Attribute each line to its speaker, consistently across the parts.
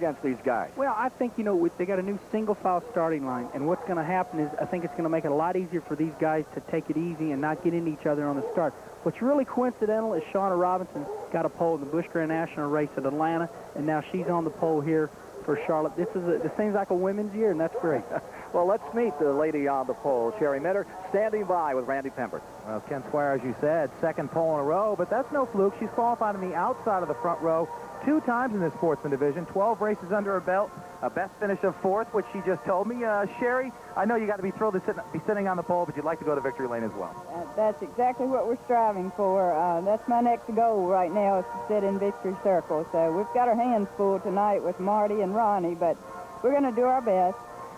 Speaker 1: against these guys?
Speaker 2: Well, I think, you know, they got a new single-file starting line, and what's going to happen is I think it's going to make it a lot easier for these guys to take it easy and not get into each other on the start. What's really coincidental is Shauna Robinson got a pole in the Busch Grand National race at Atlanta, and now she's on the pole here for Charlotte. This seems like a women's year, and that's great.
Speaker 1: Well, let's meet the lady on the pole, Sherry Minter, standing by with Randy Pembert.
Speaker 3: Well, Ken Squire, as you said, second pole in a row, but that's no fluke. She's qualified on the outside of the front row 2 times in this Sportsman Division, 12 races under her belt, a best finish of 4th, which she just told me. Sherry, I know you got to be thrilled to be sitting on the pole, but you'd like to go to victory lane as well.
Speaker 4: That's exactly what we're striving for. That's my next goal right now, is to sit in victory circle. So we've got our hands full tonight with Marty and Ronnie, but we're going to do our best.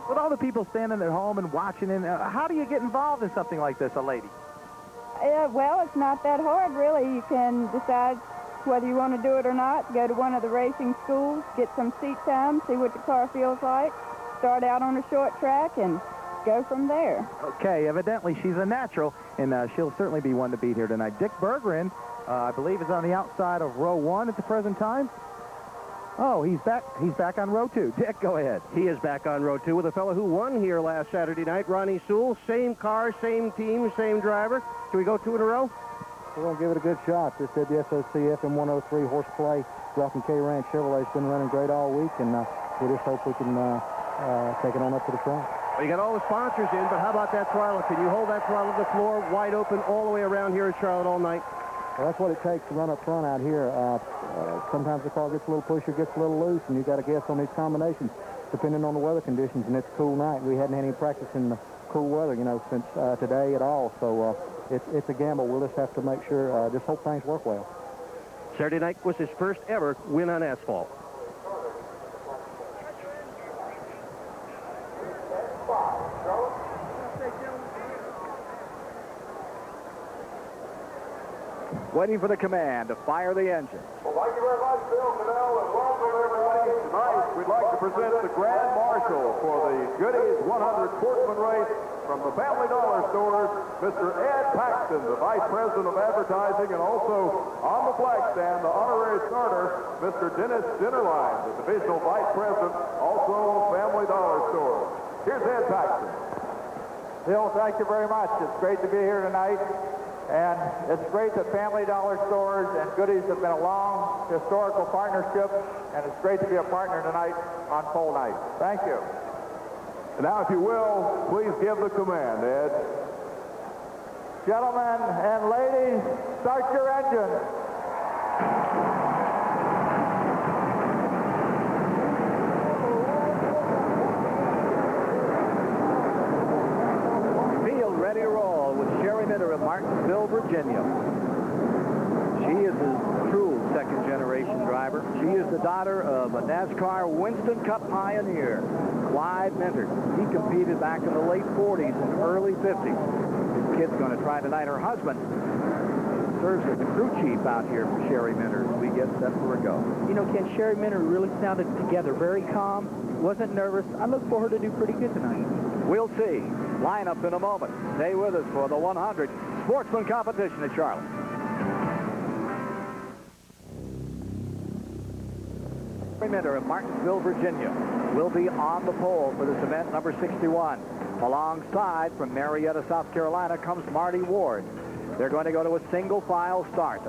Speaker 3: With all the people standing at home and watching, how do you get involved in something like this, a lady?
Speaker 4: Well, it's not that hard, really. You can decide whether you want to do it or not. Go to one of the racing schools, get some seat time, see what the car feels like, start out on a short track, and go from there.
Speaker 3: Okay, evidently she's a natural, and she'll certainly be one to beat here tonight. Dick Bergeron, I believe, is on the outside of row 1 at the present time. Oh, he's back. He's back on row 2. Dick, go ahead.
Speaker 5: He is back on row 2 with a fellow who won here last Saturday night, Ronnie Sewell. Same car, same team, same driver. Can we go 2 in a row?
Speaker 6: We're going to give it a good shot. This is the SOC FM103 Horseplay. Rock and K Ranch Chevrolet's been running great all week, and we just hope we can take it on up to the front.
Speaker 5: Well, you got all the sponsors in, but how about that throttle? Can you hold that throttle to the floor wide open all the way around here at Charlotte all night?
Speaker 6: Well, that's what it takes to run up front out here. Sometimes the car gets a little pushy, gets a little loose, and you got to guess on these combinations, depending on the weather conditions. And it's a cool night. We hadn't had any practice in the cool weather, you know, since today at all. So it's a gamble. We'll just have to make sure, just hope things work well.
Speaker 5: Saturday night was his first ever win on asphalt.
Speaker 1: Waiting for the command to fire the engine.
Speaker 7: Well, thank you very much, Bill Cadell, and welcome everybody. Tonight, we'd like to present the Grand Marshal for the Goody's 100 Sportsman Race from the Family Dollar Stores, Mr. Ed Paxton, the Vice President of Advertising, and also on the flag stand, the honorary starter, Mr. Dennis Dinnerline, the Divisional Vice President, also Family Dollar Stores. Here's Ed Paxton.
Speaker 8: Bill, thank you very much. It's great to be here tonight. And it's great that Family Dollar Stores and Goody's have been a long historical partnership, and it's great to be a partner tonight on pole night. Thank you.
Speaker 7: And now, if you will, please give the command, Ed.
Speaker 8: Gentlemen and ladies, start your engine.
Speaker 1: Field ready to roll with Sherry Minter of Martinsville, Virginia. She is a true second-generation driver. She is the daughter of a NASCAR Winston Cup pioneer, Clyde Minter. He competed back in the late 40s and early 50s. His kid's going to try tonight. Her husband serves as the crew chief out here for Sherry Minter as we get set for a go.
Speaker 2: You know, Ken, Sherry Minter really sounded together, very calm, wasn't nervous. I look for her to do pretty good tonight.
Speaker 1: We'll see. Lineup in a moment. Stay with us for the 100 Sportsman competition at Charlotte. Minter of Martinsville, Virginia, will be on the pole for this event, number 61. Alongside, from Marietta, South Carolina, comes Marty Ward. They're going to go to a single file start.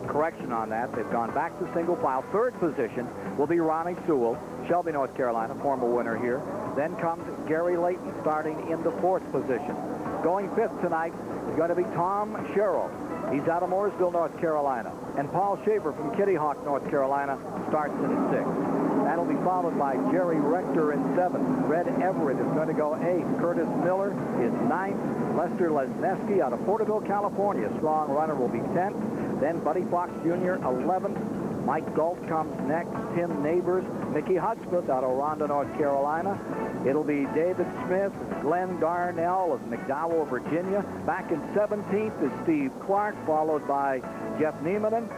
Speaker 1: Correction on that. They've gone back to single file. Third position will be Ronnie Sewell, Shelby, North Carolina, former winner here. Then comes Gary Layton, starting in the 4th position. Going 5th tonight is going to be Tom Sherrill. He's out of Mooresville, North Carolina. And Paul Schaefer from Kitty Hawk, North Carolina, starts in 6th. That'll be followed by Jerry Rector in 7th. Red Everett is going to go 8th. Curtis Miller is 9th. Lester Lesneski out of Porterville, California. Strong runner will be 10th. Then Buddy Fox Jr., 11th. Mike Galt comes next. Tim Neighbors. Mickey Hudspeth out of Ronda, North Carolina. It'll be David Smith, Glenn Darnell of McDowell, Virginia. Back in 17th is Steve Clark, followed by Jeff Niemanen,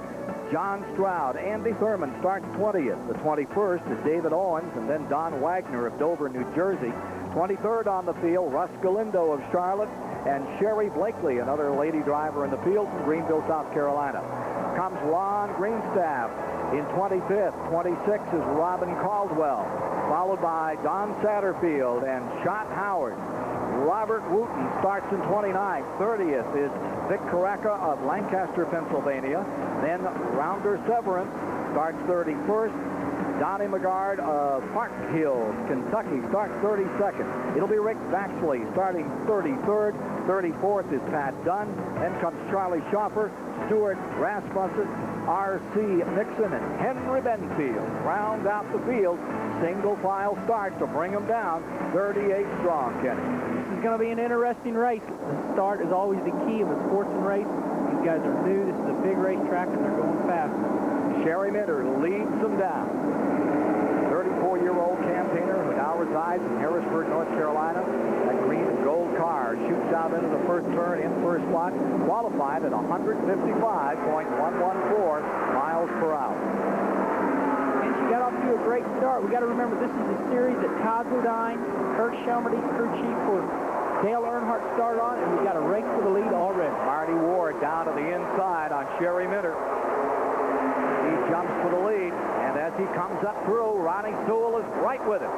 Speaker 1: John Stroud. Andy Thurman starts 20th. The 21st is David Owens, and then Don Wagner of Dover, New Jersey. 23rd on the field, Russ Galindo of Charlotte, and Sherry Blakely, another lady driver in the field from Greenville, South Carolina. Comes Ron Greenstaff In 25th, 26th is Robin Caldwell, followed by Don Satterfield and Shot Howard. Robert Wooten starts in 29th. 30th is Vic Caraca of Lancaster, Pennsylvania. Then Rounder Severin starts 31st. Donnie McGard of Park Hills, Kentucky, starts 32nd. It'll be Rick Baxley starting 33rd. 34th is Pat Dunn. Then comes Charlie Schoffer, Stuart Rasmussen, R.C. Nixon, and Henry Benfield. Round out the field. Single file start to bring them down. 38 strong, Kenny.
Speaker 2: This is going to be an interesting race. The start is always the key of a sportsman race. These guys are new. This is a big racetrack, and they're going fast.
Speaker 1: Sherry Minter leads them down. 34-year-old campaigner who now resides in Harrisburg, North Carolina. That green and gold car shoots out into the first turn in first spot, qualified at 155.114 miles per hour.
Speaker 2: And she got off to a great start. We got to remember this is a series that Todd Bodine, Kurt Shelmerdine, crew chief for Dale Earnhardt started on, and we got a race for the lead already.
Speaker 1: Marty Ward down to the inside on Sherry Minter. He jumps for the lead, and as he comes up through, Ronnie Sewell is right with him.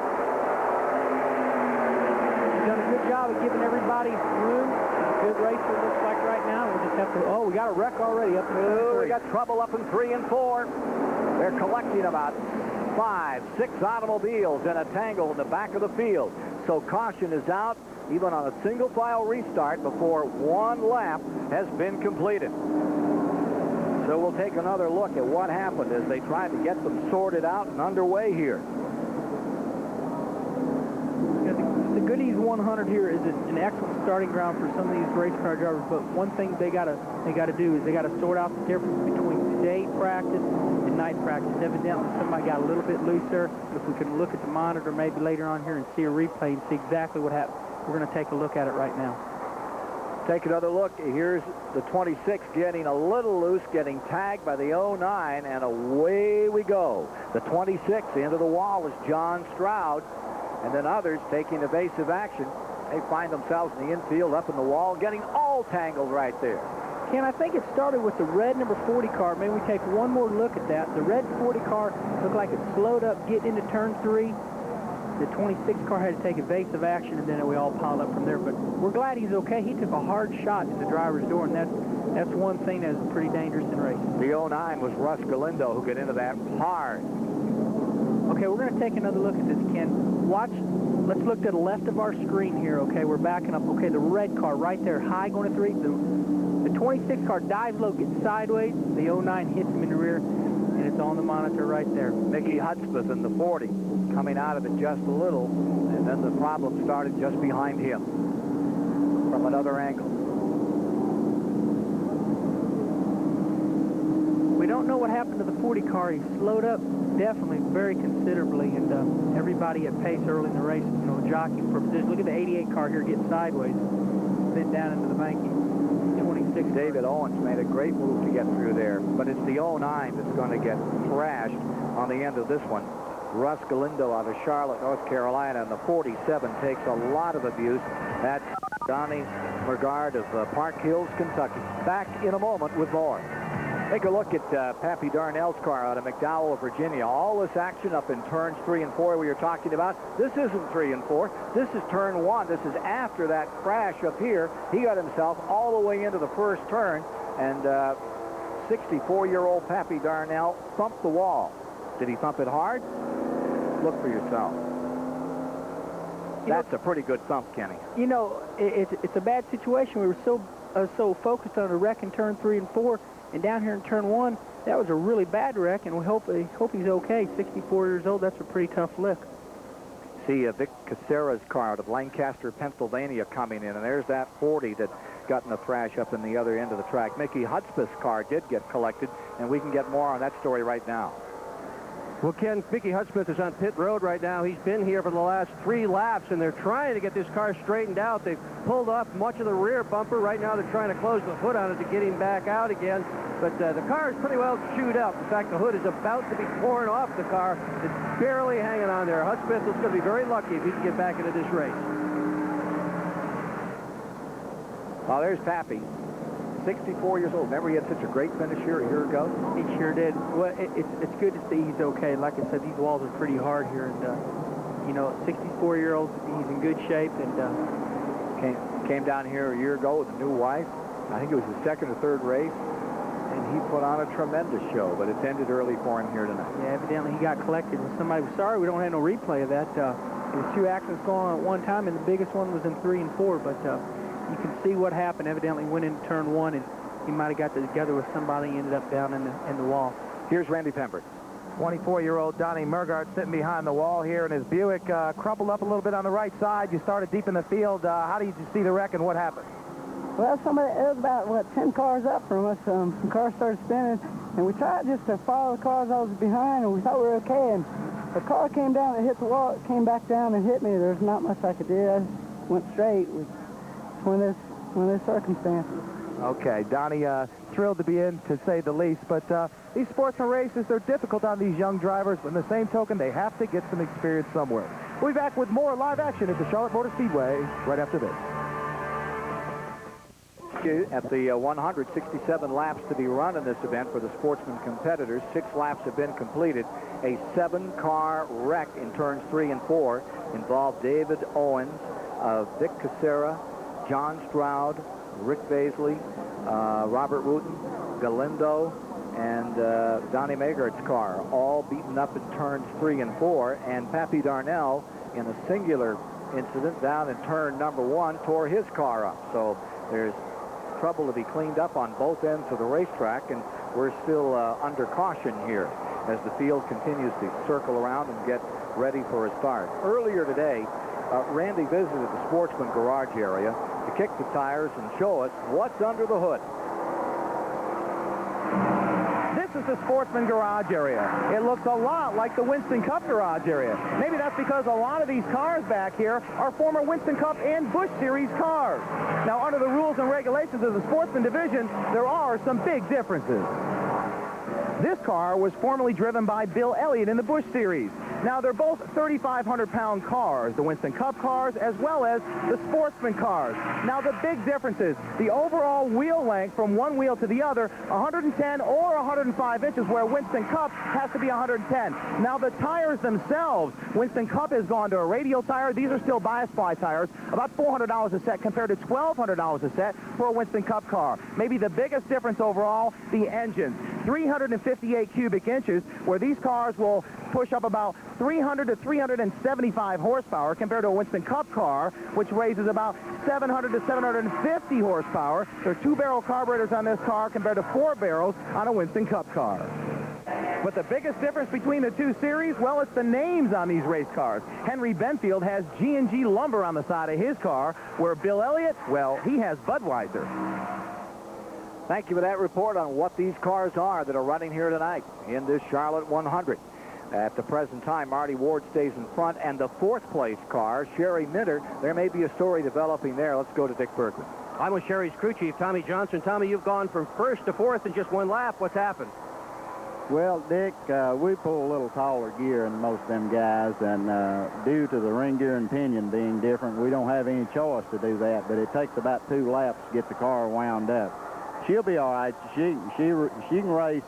Speaker 2: He's done a good job of giving everybody room. It's a good race, it looks like right now. We'll just have to, oh, we got a wreck already up in
Speaker 1: we got trouble up in 3 and 4. They're collecting about 5, 6 automobiles in a tangle in the back of the field. So caution is out, even on a single file restart before one lap has been completed. So we'll take another look at what happened as they tried to get them sorted out and underway here.
Speaker 2: The Goody's 100 here is an excellent starting ground for some of these race car drivers, but one thing they got to do is they got to sort out the difference between day practice and night practice. Evidently, somebody got a little bit looser. If we can look at the monitor maybe later on here and see a replay and see exactly what happened, we're going to take a look at it right now.
Speaker 1: Take another look. Here's the 26 getting a little loose, getting tagged by the 09, and away we go. The 26 into the wall is John Stroud, and then others taking evasive action. They find themselves in the infield, up in the wall, getting all tangled right there.
Speaker 2: Ken, I think it started with the red number 40 car. Maybe we take one more look at that. The red 40 car looked like it slowed up getting into turn 3. The 26 car had to take evasive action, and then we all piled up from there. But we're glad he's okay. He took a hard shot in the driver's door, and that's one thing that's pretty dangerous in racing.
Speaker 1: The 09 was Russ Galindo who got into that hard.
Speaker 2: Okay, we're going to take another look at this, Ken. Watch. Let's look to the left of our screen here, okay? We're backing up. Okay, the red car right there, high going to 3. The 26 car dives low, gets sideways. The 09 hits him in the rear, and it's on the monitor right there.
Speaker 1: Mickey Hudspeth in the 40. Coming out of it just a little, and then the problem started just behind him from another angle.
Speaker 2: We don't know what happened to the 40 car. He slowed up definitely very considerably, and everybody at pace early in the race, you know, jockeying for position. Look at the 88 car here getting sideways, then down into the banking. 26.
Speaker 1: David Owens made a great move to get through there, but it's the 09 that's going to get thrashed on the end of this one. Russ Galindo out of Charlotte, North Carolina, and the 47 takes a lot of abuse. That's Donnie McGard of Park Hills, Kentucky. Back in a moment with more. Take a look at Pappy Darnell's car out of McDowell, Virginia. All this action up in turns 3 and 4 we were talking about. This isn't 3 and 4. This is turn 1. This is after that crash up here. He got himself all the way into the first turn, and 64-year-old Pappy Darnell thumped the wall. Did he thump it hard? Look for yourself. That's a pretty good thump, Kenny.
Speaker 2: You know, it's a bad situation. We were so focused on a wreck in turn 3 and 4, and down here in turn 1, that was a really bad wreck, and we hope he's okay. 64 years old, that's a pretty tough lick.
Speaker 1: See Vic Casera's car out of Lancaster, Pennsylvania coming in, and there's that 40 that got in the thrash up in the other end of the track. Mickey Hudspeth's car did get collected, and we can get more on that story right now.
Speaker 5: Well, Ken, Mickey Hudspeth is on pit road right now. He's been here for the last 3 laps, and they're trying to get this car straightened out. They've pulled off much of the rear bumper. Right now, they're trying to close the hood on it to get him back out again. But the car is pretty well chewed up. In fact, the hood is about to be torn off the car. It's barely hanging on there. Hudspeth is going to be very lucky if he can get back into this race.
Speaker 1: Well, there's Pappy. 64 years old. Remember he had such a great finish here a year ago?
Speaker 2: He sure did. Well, it's good to see he's okay. Like I said, these walls are pretty hard here, and you know, 64-year-old, he's in good shape, and
Speaker 1: came down here a year ago with a new wife. I think it was his second or third race, and he put on a tremendous show, but it's ended early for him here tonight.
Speaker 2: Yeah, evidently he got collected. Somebody was sorry we don't have no replay of that. There was 2 accidents going on at one time, and the biggest one was in 3 and 4, but you can see what happened. Evidently went into turn 1, and he might have got together with somebody and ended up down in the wall.
Speaker 1: Here's Randy Pembert.
Speaker 3: 24-year-old Donnie Mergard sitting behind the wall here, and his Buick crumpled up a little bit on the right side. You started deep in the field. How did you see the wreck, and what happened?
Speaker 9: Well, it was about, 10 cars up from us. The car started spinning, and we tried just to follow the cars I was behind, and we thought we were okay. And the car came down and hit the wall. It came back down and hit me. There's not much I could do. I just went straight. One of those circumstances.
Speaker 3: Okay, Donnie, thrilled to be in, to say the least. But these sportsman races, they're difficult on these young drivers, but in the same token, they have to get some experience somewhere. We'll be back with more live action at the Charlotte Motor Speedway right after this.
Speaker 1: At the 167 laps to be run in this event for the sportsman competitors, 6 laps have been completed. A 7-car wreck in turns 3 and 4 involved David Owens, Vic Casera, John Stroud, Rick Baisley, Robert Wooten, Galindo, and Donnie Mergard's car, all beaten up in turns 3 and 4. And Pappy Darnell, in a singular incident down in turn number 1, tore his car up. So there's trouble to be cleaned up on both ends of the racetrack, and we're still under caution here as the field continues to circle around and get ready for a start. Earlier today, Randy visited the Sportsman garage area to kick the tires and show us what's under the hood.
Speaker 3: This is the Sportsman garage area. It looks a lot like the Winston Cup garage area. Maybe that's because a lot of these cars back here are former Winston Cup and Busch Series cars. Now, under the rules and regulations of the Sportsman Division, there are some big differences. This car was formerly driven by Bill Elliott in the Busch Series. Now, they're both 3,500-pound cars, the Winston Cup cars as well as the Sportsman cars. Now, the big difference is the overall wheel length from one wheel to the other, 110 or 105 inches, where Winston Cup has to be 110. Now, the tires themselves, Winston Cup has gone to a radial tire. These are still bias ply tires, about $400 a set compared to $1,200 a set for a Winston Cup car. Maybe the biggest difference overall, the engines. 358 cubic inches, where these cars will push up about 300 to 375 horsepower compared to a Winston Cup car, which raises about 700 to 750 horsepower. There are 2-barrel carburetors on this car compared to 4 barrels on a Winston Cup car. But the biggest difference between the two series, well, it's the names on these race cars. Henry Benfield has G&G Lumber on the side of his car, where Bill Elliott, well, he has Budweiser.
Speaker 1: Thank you for that report on what these cars are that are running here tonight in this Charlotte 100. At the present time, Marty Ward stays in front, and the 4th place car, Sherry Minter, there may be a story developing there. Let's go to Dick Bergman.
Speaker 5: I'm with Sherry's crew chief, Tommy Johnson. Tommy, you've gone from 1st to 4th in just 1 lap. What's happened?
Speaker 6: Well, Dick, we pull a little taller gear than most of them guys, and due to the ring gear and pinion being different, we don't have any choice to do that, but it takes about 2 laps to get the car wound up. She'll be all right. She can race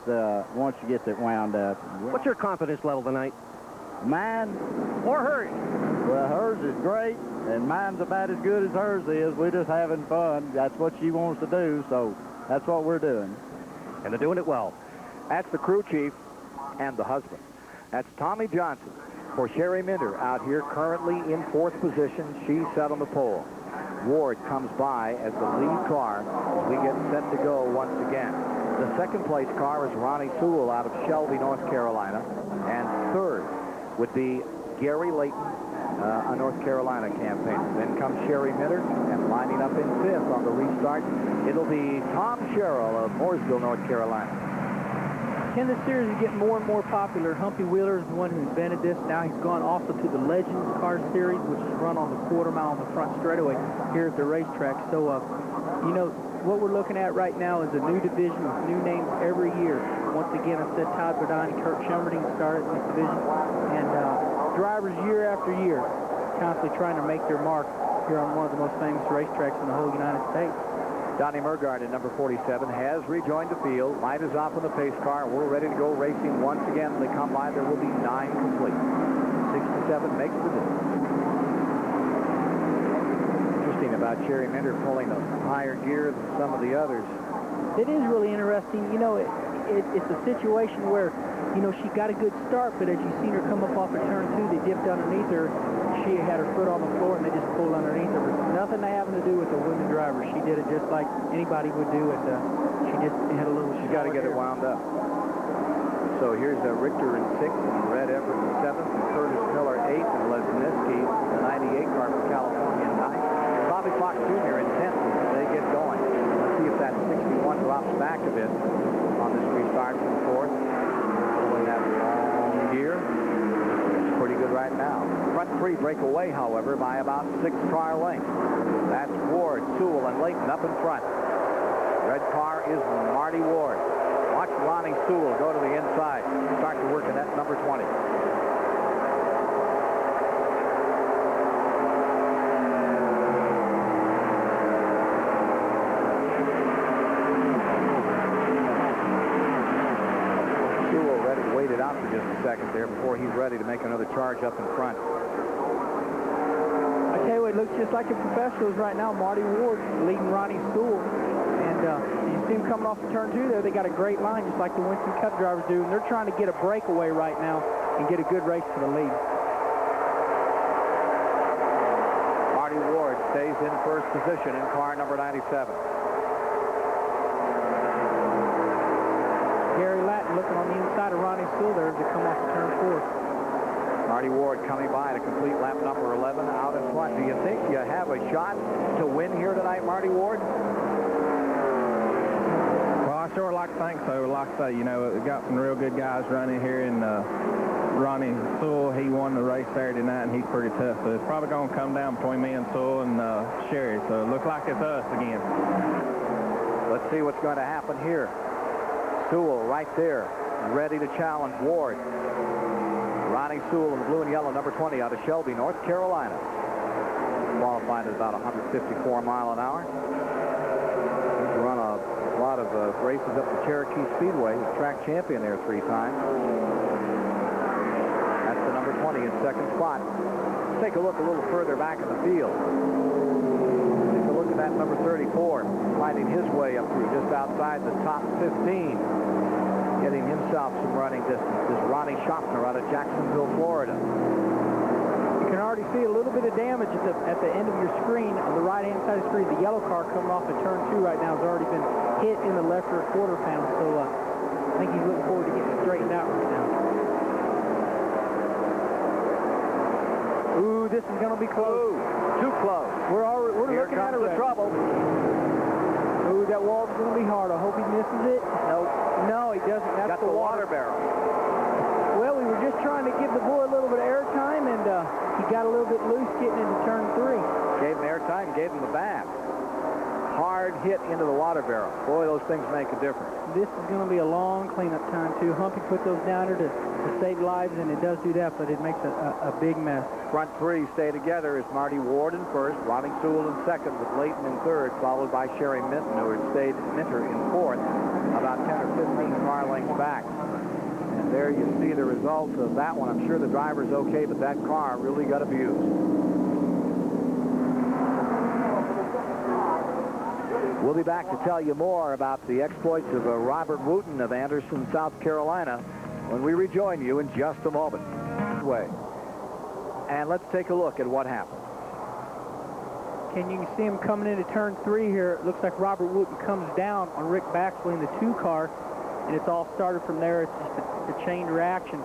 Speaker 6: once she gets it wound up.
Speaker 5: What's your confidence level tonight?
Speaker 6: Mine?
Speaker 5: Or hers?
Speaker 6: Well, hers is great, and mine's about as good as hers is. We're just having fun. That's what she wants to do, so that's what we're doing.
Speaker 5: And they're doing it well.
Speaker 1: That's the crew chief and the husband. That's Tommy Johnson for Sherry Minter out here currently in 4th position. She's set on the pole. Ward comes by as the lead car as we get set to go once again. The 2nd place car is Ronnie Sewell out of Shelby, North Carolina. And 3rd would be Gary Layton, a North Carolina campaigner. Then comes Sherry Minter, and lining up in 5th on the restart, it'll be Tom Sherrill of Mooresville, North Carolina.
Speaker 2: Ken, this series is getting more and more popular. Humpy Wheeler is the one who invented this. Now he's gone also to the Legends Car Series, which is run on the quarter-mile on the front straightaway here at the racetrack. So, you know, what we're looking at right now is a new division with new names every year. Once again, I said Todd Bodine, Kurt Shelmerdine started in this division. And drivers year after year constantly trying to make their mark here on one of the most famous racetracks in the whole United States.
Speaker 1: Donnie Mergard in number 47 has rejoined the field. Light is off on the pace car. We're ready to go racing once again. When they come by, there will be 9 complete. 67 makes the difference. Interesting about Sherry Minter pulling a higher gear than some of the others.
Speaker 2: It is really interesting. You know, it's a situation where, you know, she got a good start, but as you've seen her come up off of turn 2, they dipped underneath her. She had her foot on the floor, and they just pulled underneath her. Nothing having to do with the women driver. She did it just like anybody would do, and she just had a little...
Speaker 1: She's got to get it wound up. So here's Richter in 6th, and Red Everett in 7th, and Curtis Miller 8th, and Lesniewski, the 98 car from California, in 9th. Bobby Fox Jr. in 10th as they get going. Let's see if that 61 drops back a bit on this restart from 4th. Pulling that long gear. It's pretty good right now. Front 3 break away, however, by about 6 car lengths. That's Ward, Sewell, and Layton up in front. Red car is Marty Ward. Watch Ronnie Sewell go to the inside. Start to work in that number 20. Sewell ready to wait it out for just a second there before he's ready to make another charge up in front.
Speaker 2: I tell you what, it looks just like the professionals right now. Marty Ward leading Ronnie Sewell. And you see him coming off of turn 2 there. They got a great line, just like the Winston Cup drivers do. And they're trying to get a breakaway right now and get a good race to the lead.
Speaker 1: Marty Ward stays in first position in car number 97.
Speaker 2: Gary Lattin looking on the inside of Ronnie Sewell there as they come off of turn 4.
Speaker 1: Marty Ward coming by to complete lap number 11 out in front. Do you think you have a shot to win here tonight, Marty Ward?
Speaker 3: Well, I sure like to think so. Like I say, you know, we've got some real good guys running here, and Ronnie Sewell, he won the race Saturday night, and he's pretty tough. So it's probably going to come down between me and Sewell and Sherry. So it looks like it's us again.
Speaker 1: Let's see what's going to happen here. Sewell right there, ready to challenge Ward. Ronnie Sewell in the blue and yellow, number 20, out of Shelby, North Carolina. Qualified at about 154 mile an hour. He's run a lot of races up the Cherokee Speedway. He's track champion there 3 times. That's the number 20 in second spot. Let's take a look a little further back in the field. Take a look at that number 34, fighting his way up through just outside the top 15. Getting himself some running distance is Ronnie Schaffner out of Jacksonville, Florida.
Speaker 2: You can already see a little bit of damage at the end of your screen on the right-hand side of the screen. The yellow car coming off of turn 2 right now has already been hit in the left rear quarter panel, so I think he's looking forward to getting it straightened out right now. Ooh, this is going to be close.
Speaker 1: Too close.
Speaker 2: We're looking at a wreck.
Speaker 1: Trouble.
Speaker 2: Ooh, that wall's going to be hard. I hope he misses it.
Speaker 1: Nope.
Speaker 2: No, he doesn't. That's
Speaker 1: got the water barrel.
Speaker 2: Well, we were just trying to give the boy a little bit of air time, and he got a little bit loose getting into turn 3.
Speaker 1: Gave him air time, gave him the bath. Hard hit into the water barrel. Boy, those things make a difference.
Speaker 2: This is going to be a long cleanup time, too. Humpy put those down there to save lives, and it does do that, but it makes a big mess.
Speaker 1: Front 3 stay together as Marty Ward in first, Ronnie Sewell in second, with Layton in third, followed by Sherry Minton, who had stayed Minter in fourth, about 10 or 15 car lengths back. And there you see the results of that one. I'm sure the driver's okay, but that car really got abused. We'll be back to tell you more about the exploits of Robert Wooten of Anderson, South Carolina, when we rejoin you in just a moment. And let's take a look at what happened.
Speaker 2: And you can see him coming into turn 3 here. It looks like Robert Wooten comes down on Rick Baxley in the 2 car, and it's all started from there. It's just a chain reaction.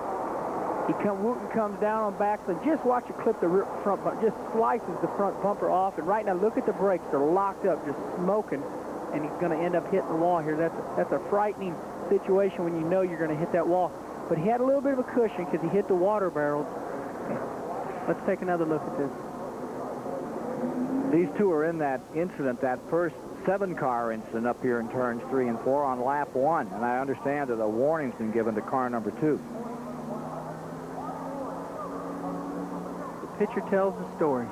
Speaker 2: Wooten comes down on Baxley. Just watch it clip the front bumper. Just slices the front bumper off. And right now, look at the brakes. They're locked up, just smoking. And he's going to end up hitting the wall here. That's a frightening situation when you know you're going to hit that wall. But he had a little bit of a cushion because he hit the water barrels. Let's take another look at this.
Speaker 1: These two are in that incident, that first 7-car incident up here in turns 3 and 4 on lap 1. And I understand that a warning's been given to car number 2.
Speaker 2: The picture tells the story.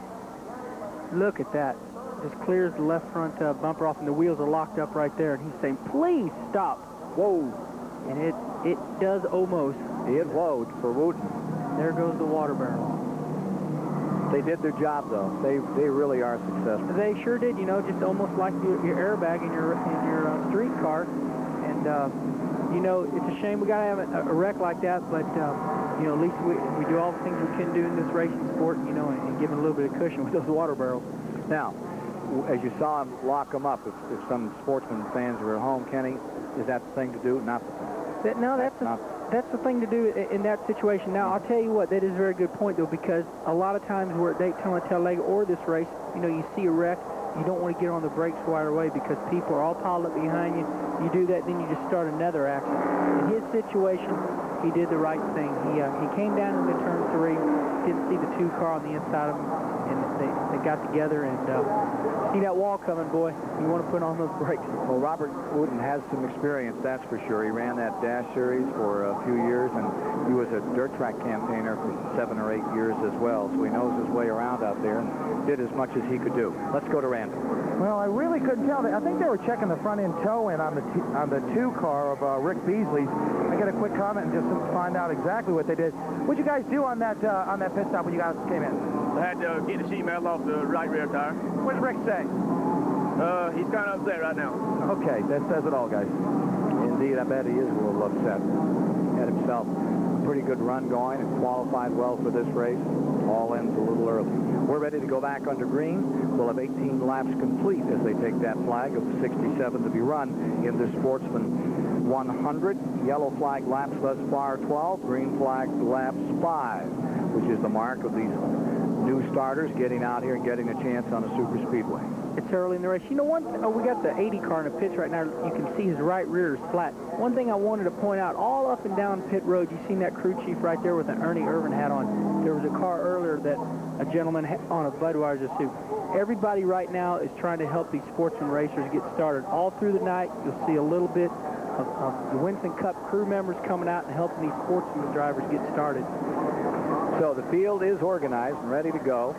Speaker 2: Look at that. just clears the left front bumper off, and the wheels are locked up right there. And he's saying, please stop.
Speaker 1: Whoa.
Speaker 2: And it does almost.
Speaker 1: It whoa for Wooten.
Speaker 2: There goes the water barrel.
Speaker 1: They did their job, though. They really are successful.
Speaker 2: They sure did, you know, just almost like your airbag in your street car. And, you know, it's a shame we got to have a wreck like that, but, you know, at least we do all the things we can do in this racing sport, you know, and give them a little bit of cushion with those water barrels.
Speaker 1: Now, as you saw him lock them up, if some Sportsman fans were at home, Kenny, is that the thing to do? Not the thing.
Speaker 2: No, that's the thing to do in that situation. Now, I'll tell you what, that is a very good point, though, because a lot of times we're at Daytona, Talladega, or this race, you know, you see a wreck, you don't want to get on the brakes right away because people are all piled up behind you. You do that, then you just start another accident. In his situation, he did the right thing. He came down into turn 3, didn't see the 2 car on the inside of him, and they got together, and see that wall coming, boy. You want to put on those brakes.
Speaker 1: Well, Robert Wooten has some experience, that's for sure. He ran that Dash Series for a few years, and he was a dirt track campaigner for 7 or 8 years as well, so he knows his way around out there and did as much as he could do. Let's go to Randy.
Speaker 3: Well, I really couldn't tell. I think they were checking the front end toe in on the 2 car of Rick Beasley's. I got a quick comment and just to find out exactly what they did. What'd you guys do on that pit stop when you guys came in?
Speaker 10: I had to get the sheet metal off the right rear tire.
Speaker 3: What did Rick say?
Speaker 10: He's kind of upset right now.
Speaker 1: Okay, that says it all, guys. Indeed, I bet he is a little upset. Had himself a pretty good run going and qualified well for this race. All ends a little early. We're ready to go back under green. We'll have 18 laps complete as they take that flag of 67 to be run in this Sportsman 100. Yellow flag laps thus far 12, green flag laps 5, which is the mark of these new starters getting out here and getting a chance on a super speedway.
Speaker 2: It's early in the race. You know, we got the 80 car in the pits right now. You can see his right rear is flat. One thing I wanted to point out, all up and down pit road, you seen that crew chief right there with an Ernie Irvin hat on. There was a car earlier that a gentleman had on a Budweiser suit. Everybody right now is trying to help these Sportsman racers get started. All through the night, you'll see a little bit of the Winston Cup crew members coming out and helping these Sportsman drivers get started.
Speaker 1: So the field is organized and ready to go.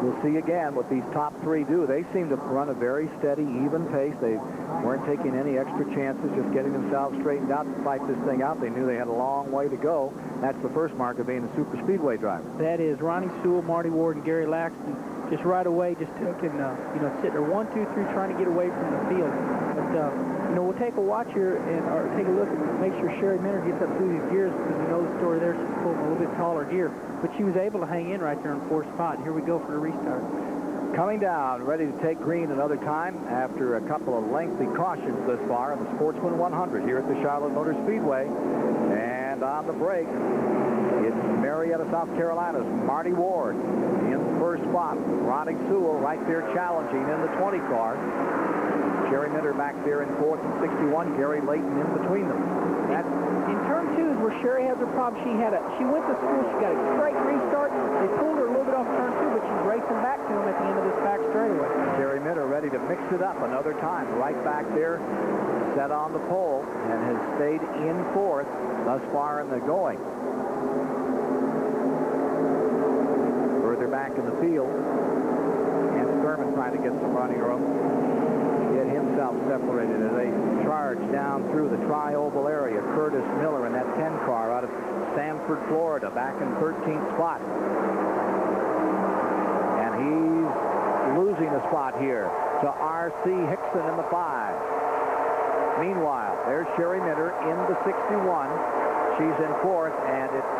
Speaker 1: We'll see again what these top 3 do. They seem to run a very steady, even pace. They weren't taking any extra chances, just getting themselves straightened out to fight this thing out. They knew they had a long way to go. That's the first mark of being a super speedway driver.
Speaker 2: That is. Ronnie Sewell, Marty Ward, and Gary Laxton just right away just took and, you know, sitting there 1, 2, 3 trying to get away from the field. But, you know, we'll take a watch here or take a look and make sure Sherry Minter gets up through these gears because we know the story there. She's pulling a little bit taller gear. But she was able to hang in right there in 4th spot. Here we go for the restart.
Speaker 1: Coming down, ready to take green another time after a couple of lengthy cautions thus far in the Sportsman 100 here at the Charlotte Motor Speedway. And on the brake, it's Marietta, South Carolina's Marty Ward in the 1st spot. Ronnie Sewell right there challenging in the 20 car. Jerry Minter back there in 4th and 61. Gary Layton in between them.
Speaker 2: In turn 2 is where Sherry has her problem. She went to school. She got a great restart. They pulled her a little bit off turn 2, but she's racing back to him at the end of this back straightaway.
Speaker 1: Jerry Minter ready to mix it up another time. Right back there, set on the pole, and has stayed in 4th thus far in the going. Further back in the field, and Thurman trying to get some running room. Get himself separated as they charge down through the tri-oval area. Curtis Miller in that 10 car out of Sanford, Florida, back in 13th spot. And he's losing a spot here to R.C. Hickson in the 5. Meanwhile, there's Sherry Minter in the 61. She's in 4th, and it's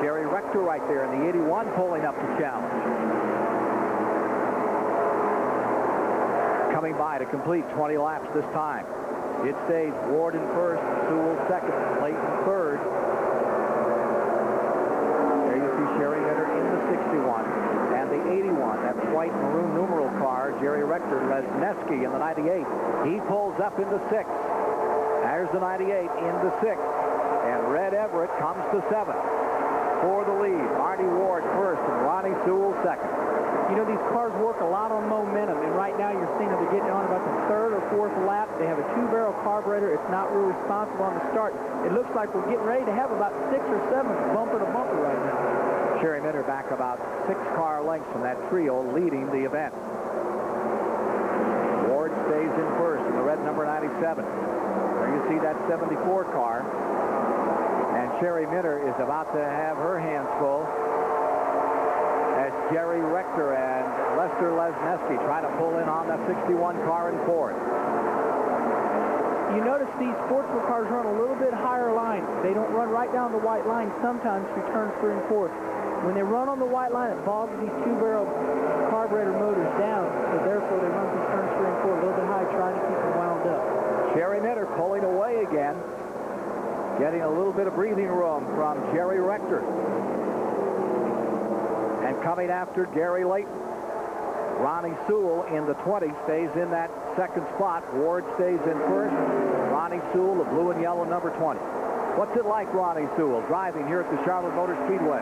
Speaker 1: Jerry Rector right there in the 81 pulling up the challenge. Coming by to complete 20 laps this time. It stays Ward in 1st, Sewell 2nd, Layton 3rd. There you see Sherry Minter in the 61 and the 81. That white maroon numeral car, Jerry Rector, Lesneski in the 98. He pulls up into 6th. There's the 98 into 6th. And Red Everett comes to 7th. For the lead, Marty Ward 1st and Ronnie Sewell 2nd.
Speaker 2: You know, these cars work a lot on momentum, and right now you're seeing that they're getting on about the 3rd or 4th lap. They have a 2-barrel carburetor. It's not real responsible on the start. It looks like we're getting ready to have about 6 or 7 bumper to bumper right now.
Speaker 1: Sherry Minter back about 6 car lengths from that trio leading the event. Ward stays in first in the red number 97. There you see that 74 car. And Sherry Minter is about to have her hands full as Jerry Rector and Lester Lesneski try to pull in on that 61 car in fourth.
Speaker 2: You notice these sportsman cars run a little bit higher line. They don't run right down the white line sometimes through turns 3 and 4. When they run on the white line, it bogs these 2-barrel carburetor motors down, so therefore they run through turns 3 and 4 a little bit high, trying to keep them wound up.
Speaker 1: Sherry Minter pulling away again, getting a little bit of breathing room from Jerry Rector. And coming after Gary Layton. Ronnie Sewell in the 20 stays in that second spot. Ward stays in first. Ronnie Sewell, the blue and yellow number 20. What's it like, Ronnie Sewell, driving here at the Charlotte Motor Speedway?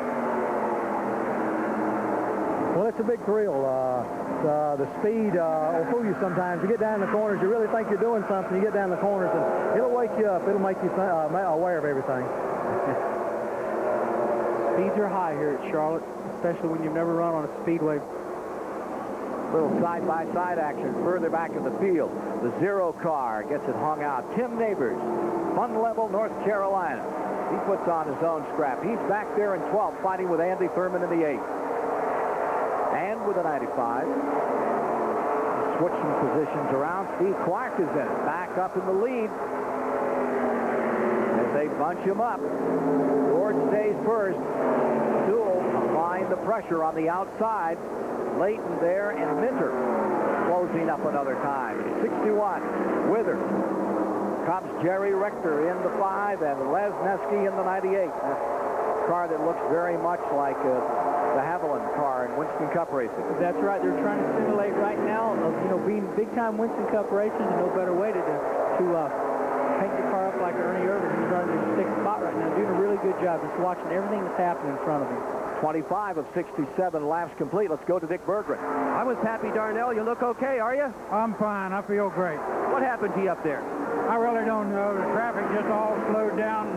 Speaker 6: Well, it's a big thrill. The speed will fool you sometimes. You get down in the corners, you really think you're doing something. You get down in the corners, and it'll wake you up. It'll make you aware of everything.
Speaker 2: Speeds are high here at Charlotte, especially when you've never run on a speedway.
Speaker 1: Little side-by-side action further back in the field. The 0 car gets it hung out. Tim Neighbors, Fun Level, North Carolina. He puts on his own scrap. He's back there in 12th, fighting with Andy Thurman in the 8th. And with a 95. Switching positions around. Steve Clark is in it. Back up in the lead. As they bunch him up. Ward stays first. Sewell applying the pressure on the outside. Layton there, and Minter closing up another time. 61. With her comes Jerry Rector in the 5 and Lesneski in the 98. A car that looks very much like the Haviland car in Winston Cup racing.
Speaker 2: That's right. They're trying to simulate right now, being big-time Winston Cup racers, and no better way to paint the car up like Ernie Irvin. He's running in 6th spot right now, doing a really good job just watching everything that's happening in front of him.
Speaker 1: 25 of 67 laps complete. Let's go to Dick Berggren.
Speaker 5: I'm with Pappy Darnell. You look okay, are you?
Speaker 11: I'm fine. I feel great.
Speaker 5: What happened to you up there?
Speaker 11: I really don't know. The traffic just all slowed down.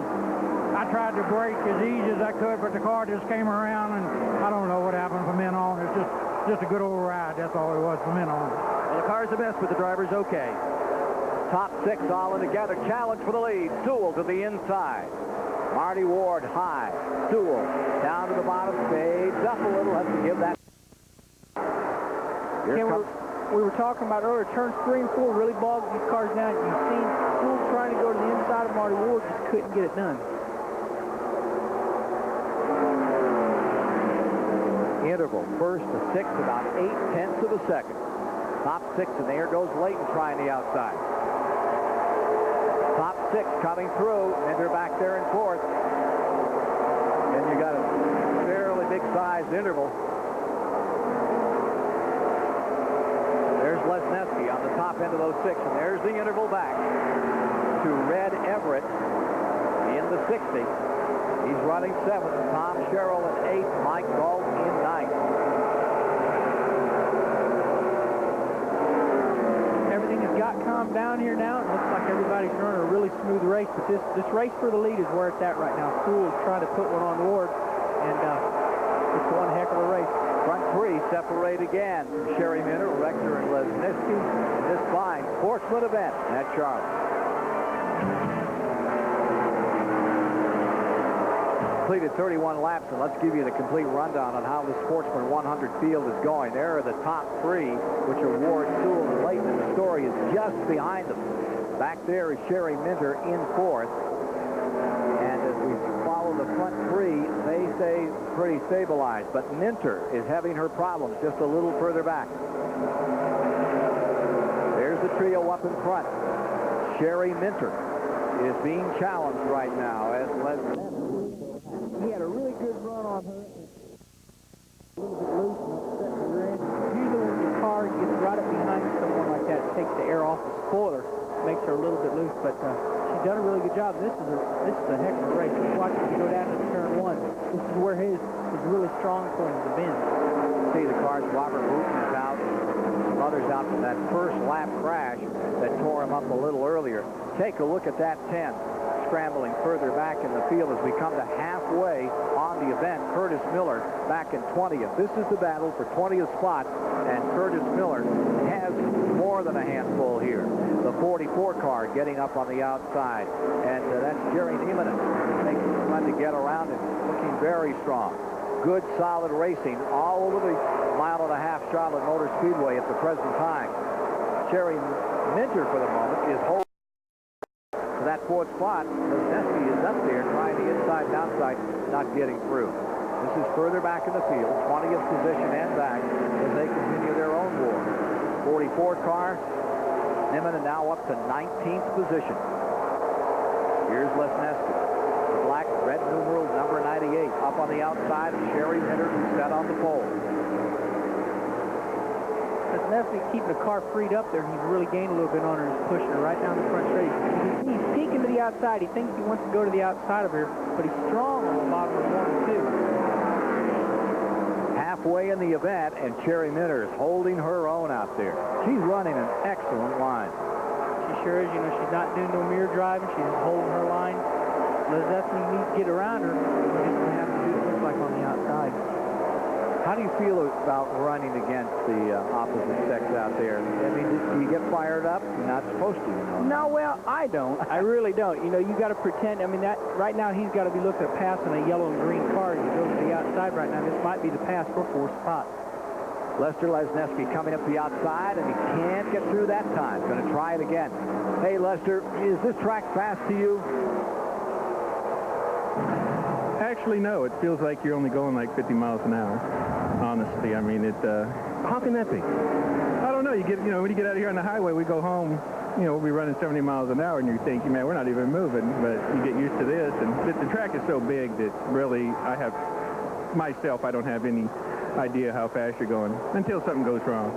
Speaker 11: I tried to brake as easy as I could, but the car just came around, and I don't know what happened from then on. It's just a good old ride. That's all it was from then on.
Speaker 5: Well, the car's a mess, but the driver's okay.
Speaker 1: Top 6 all in together. Challenge for the lead. Sewell to the inside. Marty Ward high. Sewell down to the bottom. Fades up a little. Has to give that.
Speaker 2: We were talking about earlier, turns 3 and 4 really bogged these cars down. You've seen Sewell trying to go to the inside of Marty Ward, just couldn't get it done.
Speaker 1: Interval. First to 6, about 8/10 of a second. Top 6, and there goes Layton trying the outside. Top 6 coming through. Minter back there in 4th. And you got a fairly big-sized interval. There's Lesneski on the top end of those 6, and there's the interval back to Red Everett in the 60. He's running 7th. Tom Sherrill in 8th. Mike Galt in 9th.
Speaker 2: Everything has got calmed down here now. It looks like everybody's running a really smooth race, but this race for the lead is where it's at right now. Sewell is trying to put one on Ward, and it's one heck of a race.
Speaker 1: Front 3 separate again. Sherry Minter, Rector, and Lesneski. This fine sportsman event at Charlotte. Completed 31 laps, and let's give you the complete rundown on how the Sportsman 100 field is going. There are the top 3, which are Ward, Sewell, and Layton, and the story is just behind them. Back there is Sherry Minter in 4th. And as we follow the front 3, they stay pretty stabilized. But Minter is having her problems just a little further back. There's the trio up in front. Sherry Minter is being challenged right now as Leslie.
Speaker 2: He had a really good run on her. A little bit loose and upset the rear end. Usually when your car gets right up behind someone like that, it takes the air off the spoiler, makes her a little bit loose. But she's done a really good job. This is a heck of a race. Just watch him go down to turn 1. This is where his really strong point is the bend.
Speaker 1: See the cars. Robert Wooten is out. Some others out from that first lap crash that tore him up a little earlier. Take a look at that 10. scrambling further back in the field as we come to halfway on the event. Curtis Miller back in 20th. This is the battle for 20th spot, and Curtis Miller has more than a handful here. The 44 car getting up on the outside, and that's Jerry Neiman making fun to get around and looking very strong. Good, solid racing all over the mile-and-a-half Charlotte Motor Speedway at the present time. Sherry Minter, for the moment, is holding for that fourth spot. Lesneski is up there trying the inside and outside, not getting through. This is further back in the field, 20th position and back as they continue their own war. 44 car, Nimitz now up to 19th position. Here's Lesneski. The black, red numeral, number 98, up on the outside of Sherry Minter, who's set on the pole.
Speaker 2: Lesneski keeping the car freed up there. He's really gained a little bit on her. He's pushing her right down the front straight. He's peeking to the outside. He thinks he wants to go to the outside of her, but he's strong on the bottom of 1 and 2.
Speaker 1: Halfway in the event, and Sherry Minter is holding her own out there. She's running an excellent line.
Speaker 2: She sure is. You know, she's not doing no mirror driving. She's just holding her line. Lesneski needs to get around her. He's going to have to do it, looks like, on the outside.
Speaker 1: How do you feel about running against the opposite sex out there? I mean, do you get fired up? You're not supposed to, you know.
Speaker 2: No, well, I don't. I really don't. You know, you got to pretend. I mean, that right now he's got to be looking at passing a yellow and green car. You go to the outside right now. This might be the pass for 4th spot.
Speaker 1: Lester Lesneski coming up the outside, and he can't get through that time. Going to try it again. Hey, Lester, is this track fast to you?
Speaker 12: Actually, no. It feels like you're only going like 50 miles an hour. Honestly, I mean, how can that be? I don't know. You get, when you get out here on the highway, we go home, we'll be running 70 miles an hour, and you're thinking, man, we're not even moving. But you get used to this, and the track is so big that really, I don't have any idea how fast you're going until something goes wrong.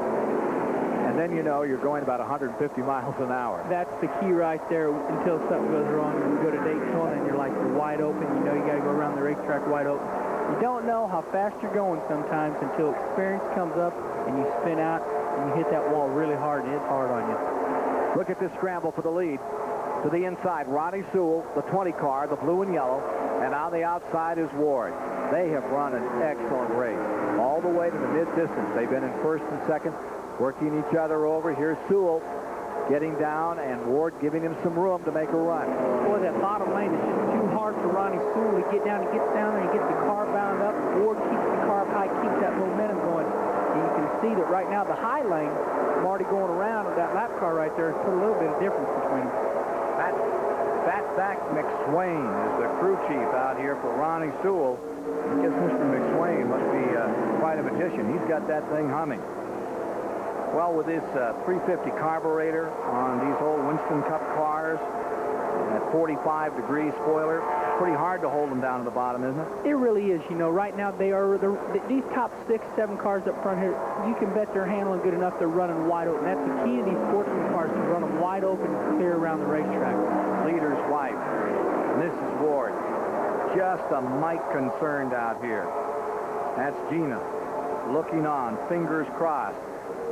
Speaker 1: And then you're going about 150 miles an hour.
Speaker 2: That's the key right there until something goes wrong. When you go to Daytona and you're wide open, you got to go around the racetrack wide open. You don't know how fast you're going sometimes until experience comes up and you spin out and you hit that wall really hard and it's hard on you.
Speaker 1: Look at this scramble for the lead. To the inside, Ronnie Sewell, the 20 car, the blue and yellow, and on the outside is Ward. They have run an excellent race. All the way to the mid-distance. They've been in first and second, working each other over. Here's Sewell getting down, and Ward giving him some room to make a run.
Speaker 2: Boy, that bottom lane is just too hard for Ronnie Sewell to get down. He gets down there and gets the car bound up. Ward keeps the car high, keeps that momentum going. And you can see that right now the high lane, Marty going around with that lap car right there, has put a little bit of difference between them.
Speaker 1: Fatback McSwain is the crew chief out here for Ronnie Sewell. I guess Mr. McSwain must be quite a magician. He's got that thing humming. Well, with this 350 carburetor on these old Winston Cup cars, that 45-degree spoiler, pretty hard to hold them down to the bottom, isn't it?
Speaker 2: It really is. Right now these top 6, 7 cars up front here, you can bet they're handling good enough. They're running wide open. That's the key to these sportsman cars, to run them wide open and clear around the racetrack.
Speaker 1: Leader's wife, Mrs. Ward, just a mite concerned out here. That's Gina looking on, fingers crossed,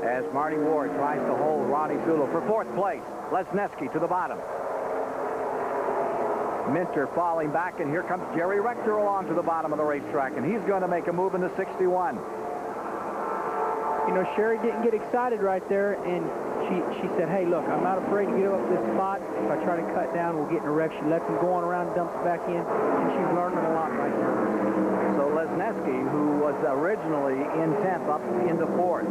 Speaker 1: as Marty Ward tries to hold Ronnie Sewell for 4th place. Lesneski to the bottom. Minter falling back, and here comes Jerry Rector along to the bottom of the racetrack, and he's going to make a move in the 61.
Speaker 2: Sherry didn't get excited right there, and she said, hey, look, I'm not afraid to get up this spot. If I try to cut down, we'll get in a wreck. She lets him go on around, dumps back in, and she's learning a lot right now.
Speaker 1: So Lesneski, who was originally in 10th, up into 4th.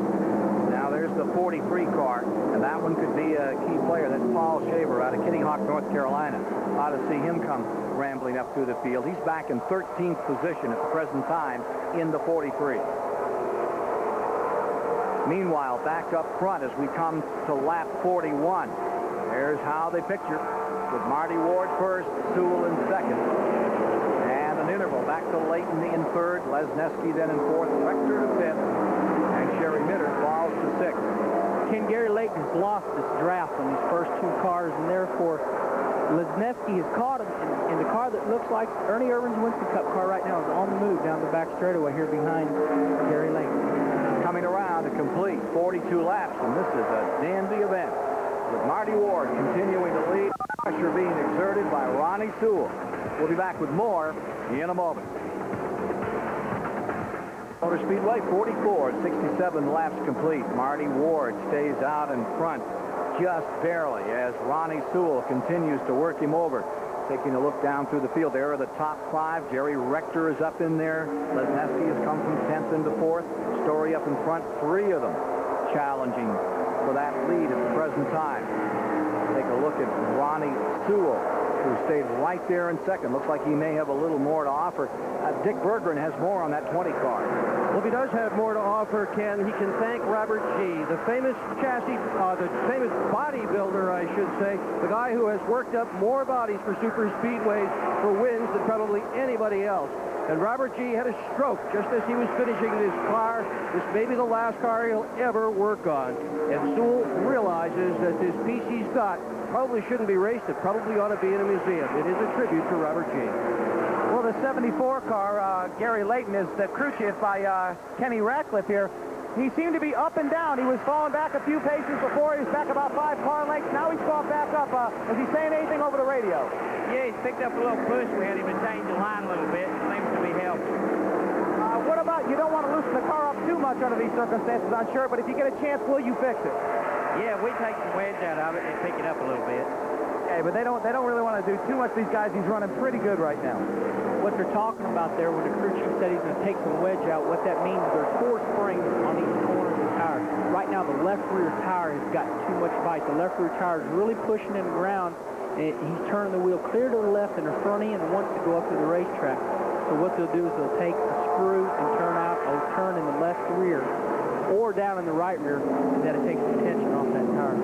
Speaker 1: Now there's the 43 car, and that one could be a key player. That's Paul Shaver out of Kitty Hawk, North Carolina. Ought to see him come rambling up through the field. He's back in 13th position at the present time in the 43. Meanwhile, back up front as we come to lap 41. There's how they picture, with Marty Ward first, Sewell in second. And an interval back to Layton in third, Lesneski then in fourth, Rector to fifth, and Sherry Minter falls to sixth.
Speaker 2: Gary Layton has lost this draft on these first 2 cars, and therefore Lesneski has caught him in the car that looks like Ernie Irvin's Winston Cup car right now is on the move down the back straightaway here behind Gary Layton.
Speaker 1: Coming around to complete 42 laps, and this is a dandy event with Marty Ward continuing to lead. Pressure being exerted by Ronnie Sewell. We'll be back with more in a moment. Motor Speedway, 44, 67 laps complete. Marty Ward stays out in front just barely as Ronnie Sewell continues to work him over. Taking a look down through the field, there are the top 5. Jerry Rector is up in there. Lesneski has come from 10th into 4th. Story up in front, 3 of them challenging for that lead at the present time. Take a look at Ronnie Sewell, who stayed right there in 2nd. Looks like he may have a little more to offer. Dick Berggren has more on that 20 car.
Speaker 5: Well, if he does have more to offer, Ken, he can thank Robert G., the famous the famous bodybuilder, I should say, the guy who has worked up more bodies for super speedways for wins than probably anybody else. And Robert G. had a stroke just as he was finishing this car. This may be the last car he'll ever work on. And Sewell realizes that this piece he's got probably shouldn't be raced. It probably ought to be in a museum. It is a tribute to Robert G.
Speaker 3: Well, the 74 car, Gary Layton, is the crew chief by Kenny Ratcliffe here. He seemed to be up and down. He was falling back a few paces before. He was back about 5 car lengths. Now he's fallen back up. Is he saying anything over the radio?
Speaker 13: Yeah, he's picked up a little push. We had him to change the line a little bit. It seems to be helping.
Speaker 3: What about, you don't want to loosen the car up too much under these circumstances, I'm sure, but if you get a chance, will you fix it?
Speaker 13: Yeah, we take some wedge out of it and pick it up a little bit.
Speaker 3: Okay, but they don't really want to do too much. These guys, he's running pretty good right now.
Speaker 2: What they're talking about there, when the crew chief said he's going to take some wedge out, what that means is there's 4 springs on each corner of the tire. Right now, the left rear tire has got too much bite. The left rear tire is really pushing in the ground, and he's turning the wheel clear to the left, and the front end wants to go up to the racetrack. So what they'll do is they'll take a screw and turn in the left rear or down in the right rear, and then it takes the tension off that tire.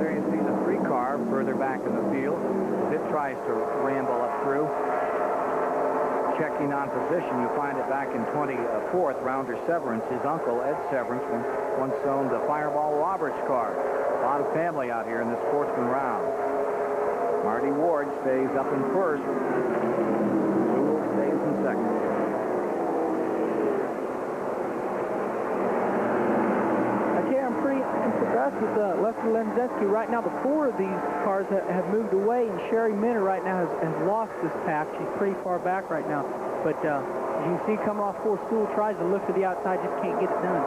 Speaker 1: There you see the 3 car further back in the field. As it tries to ramble up through. Checking on position, you find it back in 24th. Rounder Severance, his uncle Ed Severance, once owned the Fireball Roberts car. A lot of family out here in this sportsman round. Marty Ward stays up in 1st. Sewell stays in 2nd.
Speaker 2: I'm impressed with Lester Lenzeski. Right now, the 4 of these cars have moved away, and Sherry Minner right now has lost this pack. She's pretty far back right now. But as you can see, coming off 4, Sewell tries to look to the outside, just can't get it done.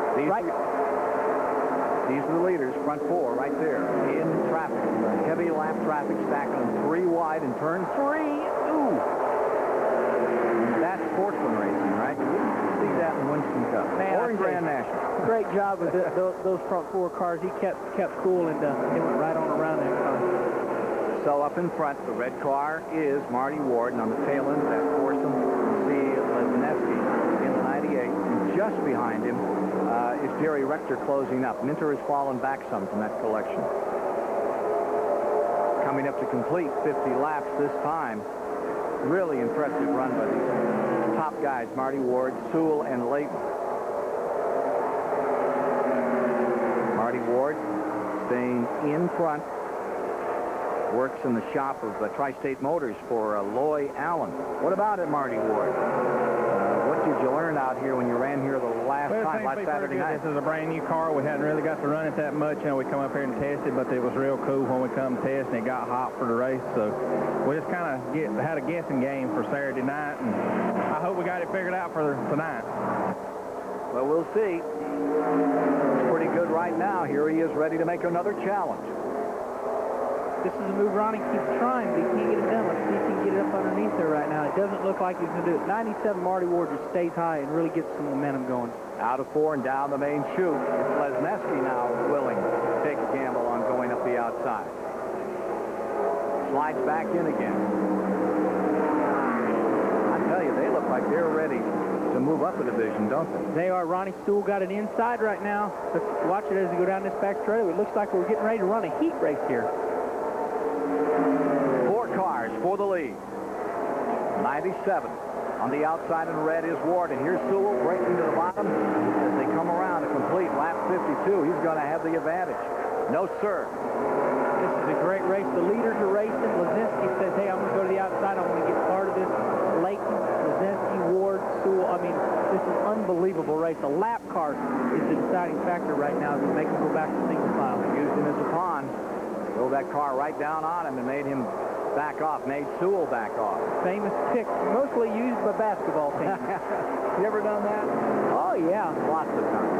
Speaker 1: These are the leaders, front 4 right there in traffic. Heavy lap traffic, stacking them 3 wide in turn 3. Ooh! That's sportsman racing, right? You wouldn't see that in Winston Cup or in Grand National.
Speaker 2: Great job with those front 4 cars. He kept cool, and they went right on around that car.
Speaker 1: So up in front, the red car is Marty Ward, and on the tail end of that foursome, you see Lesneski in the 98. And just behind him is Jerry Rector closing up. Minter has fallen back some from that collection. Coming up to complete 50 laps this time. Really impressive run by these top guys, Marty Ward, Sewell, and Layton. Marty Ward staying in front. Works in the shop of Tri-State Motors for Loy Allen. What about it, Marty Ward? What did you learn out here when you ran here the last time, last Saturday night?
Speaker 12: This is a brand new car. We hadn't really got to run it that much. You know, we come up here and test it, but it was real cool when we come test, and it got hot for the race. So we just kind of had a guessing game for Saturday night, and I hope we got it figured out for tonight.
Speaker 1: Well, we'll see. It's pretty good right now. Here he is ready to make another challenge.
Speaker 2: This is a move Ronnie keeps trying, but he can't get it done. Let's see if he can get it up underneath there right now. It doesn't look like he's going to do it. 97 Marty Ward just stays high and really gets some momentum going.
Speaker 1: Out of 4 and down the main chute. Lesneski now willing to take a gamble on going up the outside. Slides back in again. I tell you, they look like they're ready to move up a division, don't they?
Speaker 2: They are. Ronnie Sewell got it inside right now. Let's watch it as we go down this back straightaway. It looks like we're getting ready to run a heat race here.
Speaker 1: 4 cars for the lead. 97 on the outside in red is Ward, and here's Sewell breaking to the bottom as they come around to complete lap 52. He's going to have the advantage. No, sir.
Speaker 2: This is a great race. The leaders are racing. Lesneski says, hey, I'm going to go to the outside. I'm going to get part of this. Layton, Lesneski, Ward, Sewell. I mean, this is an unbelievable race. The lap car is the deciding factor right now to make them go back to single file.
Speaker 1: Using as a pawn. Drove that car right down on him and made him back off, made Sewell back off.
Speaker 2: Famous pick, mostly used by basketball teams.
Speaker 1: You ever done that?
Speaker 2: Oh, yeah.
Speaker 1: Lots of times.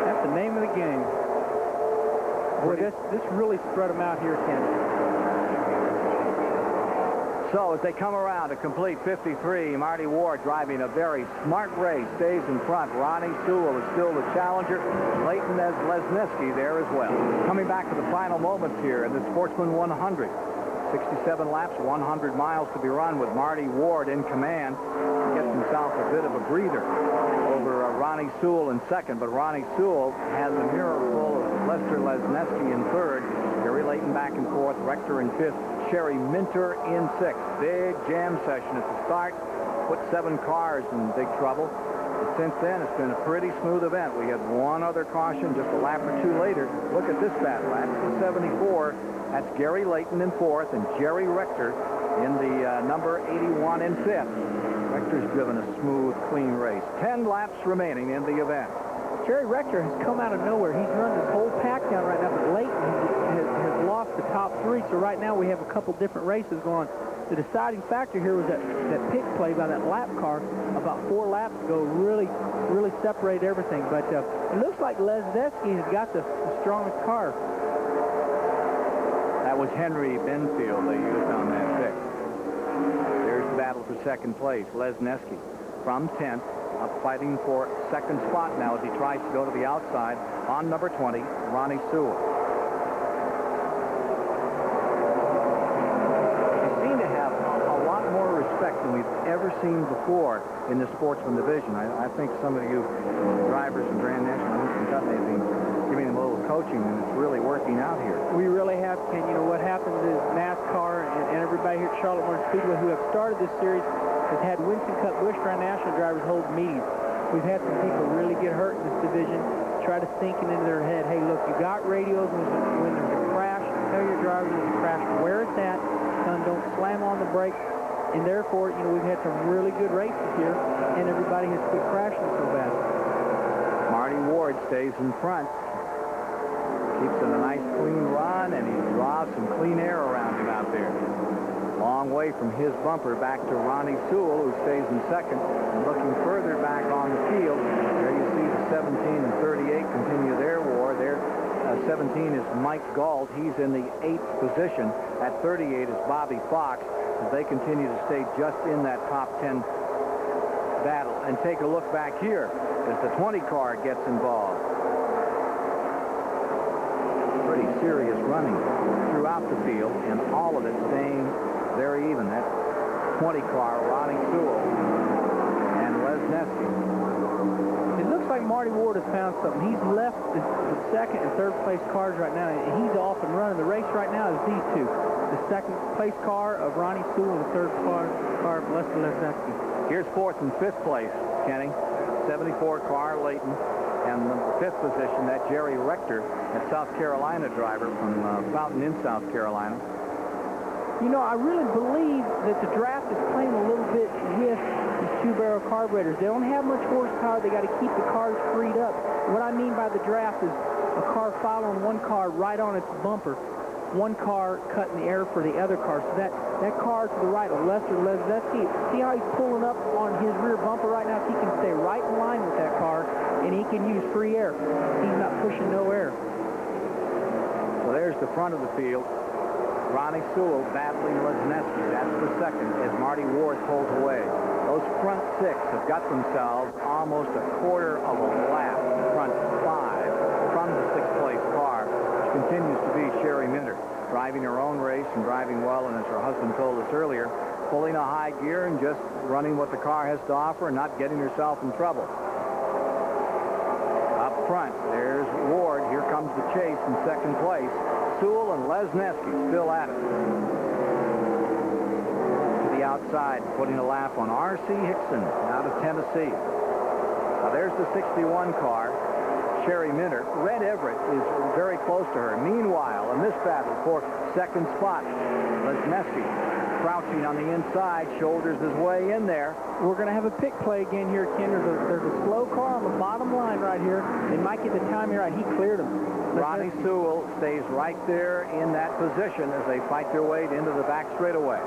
Speaker 2: That's the name of the game. Boy, this really spread them out here, Ken.
Speaker 1: So as they come around to complete 53, Marty Ward driving a very smart race, stays in front. Ronnie Sewell is still the challenger. Leighton as Lesniewski there as well. Coming back to the final moments here in the Sportsman 100. 67 laps, 100 miles to be run with Marty Ward in command. Gets himself a bit of a breather over Ronnie Sewell in second, but Ronnie Sewell has a mirror full of Lester Lesniewski in third. Gary Leighton back and forth, Rector in fifth, Sherry Minter in sixth. Big jam session at the start. Put 7 cars in big trouble. But since then, it's been a pretty smooth event. We had one other caution just a lap or two later. Look at this battle. That's the 74. That's Gary Leighton in fourth and Jerry Rector in the number 81 in fifth. Rector's driven a smooth, clean race. 10 laps remaining in the event.
Speaker 2: Jerry Rector has come out of nowhere. He's run this whole pack down right now, but Leighton has lost the top 3, so right now we have a couple different races going on. The deciding factor here was that pick play by that lap car about 4 laps ago really separated everything, but it looks like Lesniewski has got the strongest car.
Speaker 1: That was Henry Benfield they used on that pick. There's the battle for second place. Lesniewski from 10th, up fighting for second spot now as he tries to go to the outside on number 20, Ronnie Sewell. They seem to have a lot more respect than we've ever seen before in the Sportsman Division. I think some of you drivers in Grand National in Kentucky have been giving them a little coaching, and it's really working out here.
Speaker 2: We really have, Ken. You know, what happens is NASCAR and everybody here at Charlotte Motor Speedway who have started this series has had Winston Cup Busch Grand National drivers hold meetings. We've had some people really get hurt in this division, try to sink it into their head, hey, look, you got radios when there's a crash, tell your driver there's a crash where it's at, tell them don't slam on the brakes, and therefore, you know, we've had some really good races here, and everybody has quit crashing so bad.
Speaker 1: Marty Ward stays in front. Keeps it a nice clean run, and he draws some clean air around him out there. Long way from his bumper back to Ronnie Sewell, who stays in second. And looking further back on the field, there you see the 17 and 38 continue their war. There, 17 is Mike Galt. He's in the 8th position. At 38 is Bobby Fox, as they continue to stay just in that top 10 battle. And take a look back here as the 20 car gets involved. Pretty serious running throughout the field, and all of it staying very even. That 20 car, Ronnie Sewell and Lesniewski.
Speaker 2: It looks like Marty Ward has found something. He's left the second and third place cars right now, and he's off and running. The race right now is these two. The second place car of Ronnie Sewell and the third car of Lester Lesniewski.
Speaker 1: Here's fourth and fifth place, Kenny. 74 car, Leighton. And the 5th position, that Jerry Rector, that South Carolina driver from Fountain in South Carolina.
Speaker 2: You know, I really believe that the draft is playing a little bit with these 2-barrel carburetors. They don't have much horsepower. They got to keep the cars freed up. What I mean by the draft is a car following one car right on its bumper, one car cutting the air for the other car. So that car to the right of Lester Lesniewski, see how he's pulling up on his rear bumper right now? He can stay right in line with that car, and he can use free air. He's not pushing no air.
Speaker 1: So there's the front of the field. Ronnie Sewell battling Lesniewski. That's the second as Marty Ward pulls away. Those front 6 have got themselves almost a quarter of a lap. Front 5 from the 6th place car, which continues to be Sherry Minter, driving her own race and driving well, and as her husband told us earlier, pulling a high gear and just running what the car has to offer and not getting herself in trouble. Up front, there's Ward. Here comes the chase in second place. Sewell and Lesniewski still at it. To the outside, putting a lap on R.C. Hickson out of Tennessee. Now there's the 61 car. Sherry Minter. Red Everett is very close to her. Meanwhile, in this battle for second spot, Lesneski crouching on the inside, shoulders his way in there.
Speaker 2: We're going to have a pick play again here, Ken. There's a slow car on the bottom line right here. They might get the timing right. He cleared him.
Speaker 1: Ronnie Sewell stays right there in that position as they fight their way into the back straightaway.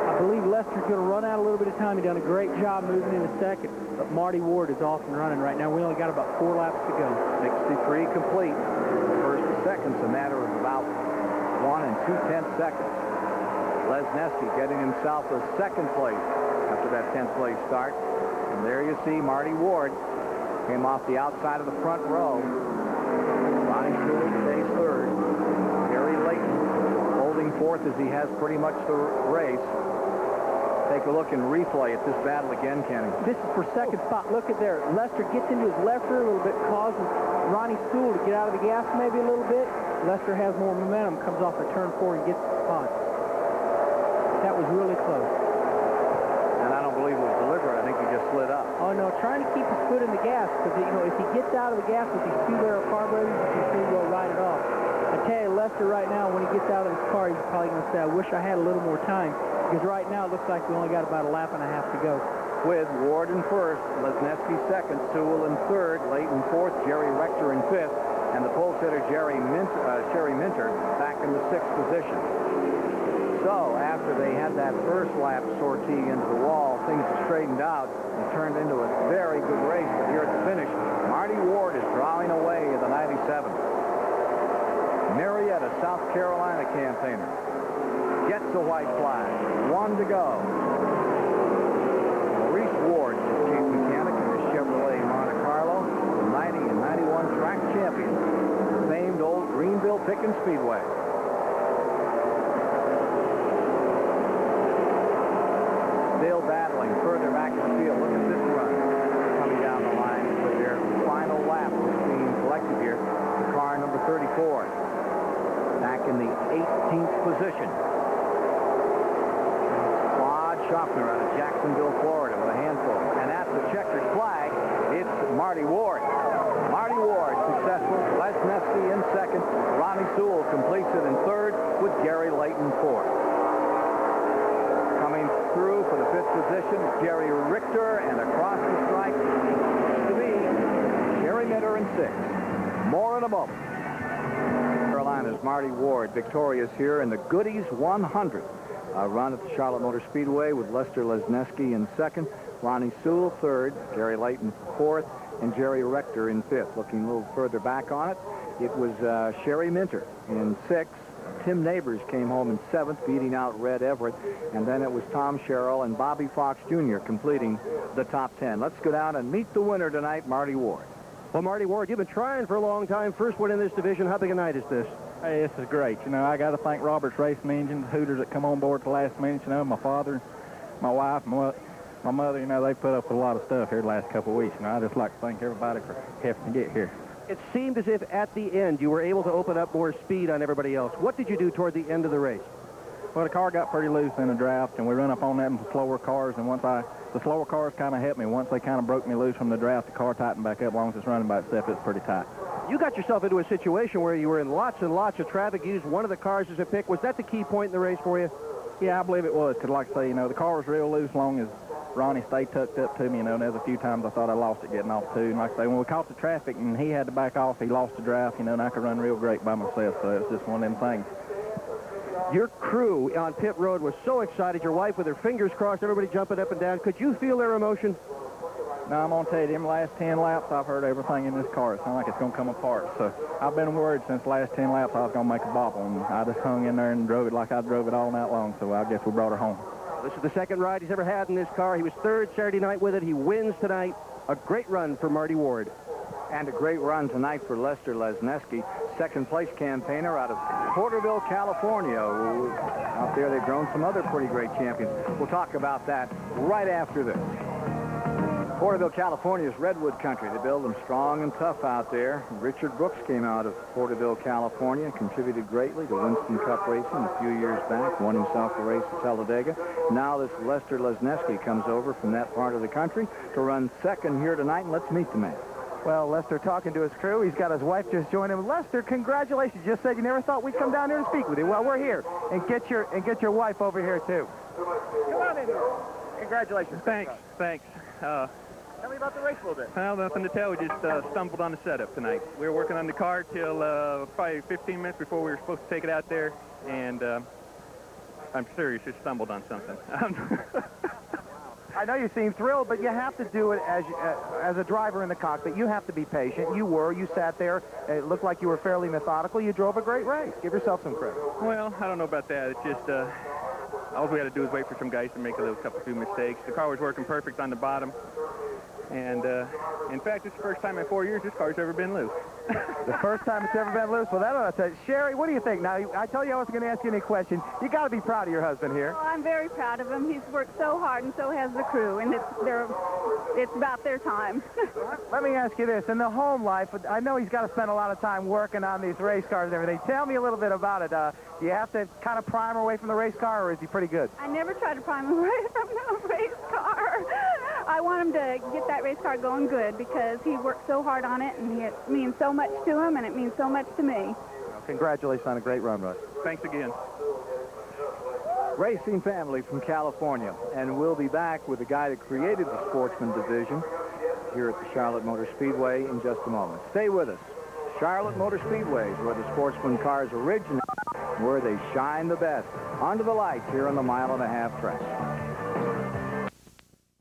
Speaker 2: I believe Lester's going to run out a little bit of time. He's done a great job moving into second, but Marty Ward is off and running right now. We only got about 4 laps to go.
Speaker 1: 63 complete. First to second's a matter of about 1 2/10 seconds. Lesneski getting himself a second place after that 10th place start. And there you see Marty Ward came off the outside of the front row. Ronnie Sewell stays third. Gary Layton holding fourth as he has pretty much the race. Take a look and replay at this battle again, Kenny.
Speaker 2: This is for second spot. Look at there. Lester gets into his left rear a little bit, causes Ronnie Sewell to get out of the gas maybe a little bit. Lester has more momentum, comes off the turn 4 and gets the spot. That was really close.
Speaker 1: And I don't believe it was deliberate. I think he just slid up.
Speaker 2: Oh, no, trying to keep his foot in the gas, because, you know, if he gets out of the gas with these 2-barrel carburetors, he can pretty well ride it off. I tell you, Lester right now, when he gets out of his car, he's probably going to say, I wish I had a little more time, because right now it looks like we only got about a lap and a half to go.
Speaker 1: With Ward in first, Lesneski second, Sewell in third, Layton fourth, Jerry Rector in fifth, and the pole sitter Sherry Minter back in the 6th position. So after they had that first lap sortie into the wall, things straightened out and turned into a very good race. But here at the finish, Marty Ward is drawing away in the 97. Marietta, South Carolina campaigner gets a white flag. 1 to go. Maurice Ward, chief mechanic in the Chevrolet Monte Carlo, the 90 and 91 track champion, famed old Greenville Pickens Speedway. Still battling further back in the field. Look at this run coming down the line for their final lap that's being collected here. The car number 34 back in the 18th position. Claude Schaffner out of Jacksonville, Florida with a handful. And at the checkered flag, it's Marty Ward. Marty Ward successful. Lesneski in second. Ronnie Sewell completes it in third with Gary Layton fourth. Coming through for the 5th position is Jerry Richter, and across the stripe to be Sherry Minter in 6th. More in a moment. Carolina's Marty Ward victorious here in the Goodies 100. Run at the Charlotte Motor Speedway with Lester Lesneski in second, Ronnie Sewell third, Gary Layton fourth, and Jerry Rector in 5th. Looking a little further back on it, it was Sherry Minter in 6th. Tim Neighbors came home in 7th, beating out Red Everett. And then it was Tom Sherrill and Bobby Fox Jr. completing the top 10. Let's go down and meet the winner tonight, Marty Ward.
Speaker 5: Well, Marty Ward, you've been trying for a long time. First one in this division. How big a night is this?
Speaker 3: Hey, this is great. You know, I got to thank Roberts Racing Engines, Hooters that come on board at the last minute. You know, my father, my wife, my mother, you know, they put up with a lot of stuff here the last couple of weeks. You know, I just like to thank everybody for having to get here.
Speaker 5: It seemed as if at the end you were able to open up more speed on everybody else. What did you do toward the end of the race?
Speaker 3: Well, the car got pretty loose in the draft, and we run up on them slower cars, and the slower cars kind of helped me. Once they kind of broke me loose from the draft, the car tightened back up. As long as it's running by itself, it's pretty tight.
Speaker 5: You got yourself into a situation where you were in lots and lots of traffic. You used one of the cars as a pick. Was that the key point in the race for you?
Speaker 3: Yeah, I believe it was, because like I say, you know, the car was real loose long as Ronnie stayed tucked up to me, you know, and there's a few times I thought I lost it getting off, too. And like I say, when we caught the traffic and he had to back off, he lost the draft, you know, and I could run real great by myself, so it's just one of them things.
Speaker 5: Your crew on pit road was so excited. Your wife with her fingers crossed, everybody jumping up and down. Could you feel their emotion?
Speaker 3: No, I'm going to tell you, them last 10 laps, I've heard everything in this car. It sounds like it's going to come apart. So I've been worried since the last 10 laps I was going to make a bobble, and I just hung in there and drove it like I drove it all night long, so I guess we brought her home.
Speaker 5: This is the second ride he's ever had in this car. He was third Saturday night with it. He wins tonight. A great run for Marty Ward.
Speaker 1: And a great run tonight for Lester Lesneski, second-place campaigner out of Porterville, California. Out there, they've grown some other pretty great champions. We'll talk about that right after this. Porterville, California is redwood country. They build them strong and tough out there. Richard Brooks came out of Porterville, California, contributed greatly to Winston Cup racing a few years back, won himself a race at Talladega. Now this Lester Lesneski comes over from that part of the country to run second here tonight, and let's meet the man.
Speaker 3: Well, Lester talking to his crew. He's got his wife just joined him. Lester, congratulations. Just said you never thought we'd come down here and speak with you. Well, we're here. And get your wife over here, too. Come on in here. Congratulations.
Speaker 12: Thanks.
Speaker 3: Tell me about the race a little bit.
Speaker 12: Well, nothing to tell. We just stumbled on the setup tonight. We were working on the car till probably 15 minutes before we were supposed to take it out there, and I'm serious, just stumbled on something.
Speaker 3: I know you seem thrilled, but you have to do it as a driver in the cockpit. You have to be patient. You sat there. It looked like you were fairly methodical. You drove a great race. Give yourself some credit.
Speaker 12: Well, I don't know about that. It's just all we had to do was wait for some guys to make a few mistakes. The car was working perfect on the bottom. And, in fact, it's the first time in 4 years this car's ever been loose.
Speaker 3: The first time it's ever been loose? Well, that ought to tell you. Sherry, what do you think? Now, I told you I wasn't going to ask you any questions. You got to be proud of your husband here.
Speaker 4: Oh, I'm very proud of him. He's worked so hard, and so has the crew, and it's about their time.
Speaker 3: Let me ask you this. In the home life, I know he's got to spend a lot of time working on these race cars and everything. Tell me a little bit about it. Do you have to kind of prime her away from the race car, or is he pretty good?
Speaker 4: I never try to prime him away from the race car. I want him to get that race car going good because he worked so hard on it, and it means so much to him, and it means so much to me.
Speaker 3: Well, congratulations on a great run, Russ.
Speaker 12: Thanks again.
Speaker 1: Racing family from California, and we'll be back with the guy that created the Sportsman Division here at the Charlotte Motor Speedway in just a moment. Stay with us. Charlotte Motor Speedway is where the Sportsman cars originate, where they shine the best. Onto the lights here on the mile-and-a-half track.